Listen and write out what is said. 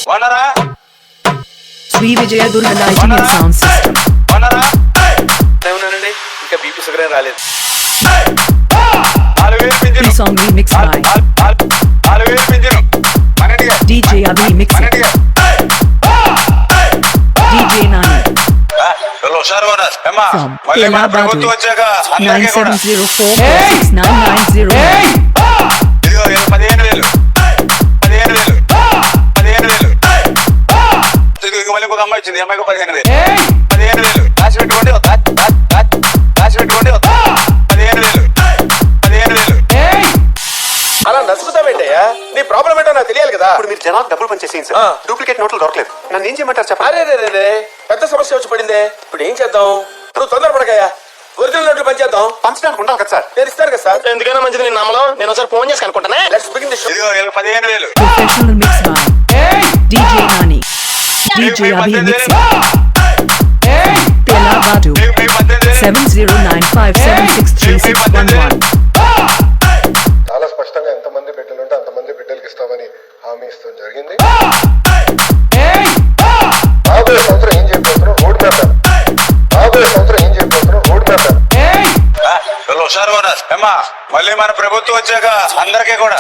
వనరా Shri Vijaya Durga lighting and sound system. వనరా ఏమన్నానండి ఇంకా బీపీ షుగర్ ఏం రాలేదు. 4000 ఈ పింఛను సాంగ్ రీమిక్స్ బై 4000 పింఛను మనండిగా DJ Abhi Mix It. మనండిగా DJ Nani హుషారు ఉన్నారు ఏమ్మా from మళ్ళీ మన Telabadu ప్రభుత్వం వచ్చాక అందరికీ కూడా 9704469990. ఇదిగో 15,000 ఇదిగో మళ్ళీ ఇంకొక అమ్మాయి వచ్చింది. అమ్మాయికి 15,000 రాసి పెట్టుకోండి. రాసి పెట్టుకోండి. 15,000 అలా నసుకుతావేంటయ్యా? నీ ప్రాబ్లం ఏంటో నాకు తెలియాలి కదా. ఇప్పుడు మీరు జనాలకు డబ్బులు పనిచేసేయండి సార్. డూప్లికేట్ నోట్లు దొరకలేదు. నన్ను ఏం చేయమంటారు చెప్పండి. అరే పెద్ద సమస్య వచ్చి పడిందే. ఇప్పుడు ఏం చేద్దాం? నువ్వు తొందరపడకయ్యా. ఒరిజినల్ నోట్లు పనిచేద్దాం. పంచడానికి ఉండాలి కదా సార్. నేను ఇస్తాను కదా సార్. ఎందుకైనా మంచిది నేను నమ్మలో నేను ఒకసారి ఫోన్ చేసి కనుకుంటానే. Let's begin the show. ఇదిగో 15,000 Professional mix by DJ Nani. DJ Abhi Mix It. Telabadu 7095763611. చాలా స్పష్టంగా ఎంతమంది బిడ్డలు ఉంటే అంతమంది బిడ్డలకి ఇస్తామని హామీ ఇస్తాం జరిగింది. రాబోయే సంవత్సరం ఏం చేయబోతున్నాం రోడ్ మ్యాప్. హుషారు ఉన్నారు ఏమ్మా మళ్ళీ మన ప్రభుత్వం వచ్చాక అందరికీ కూడా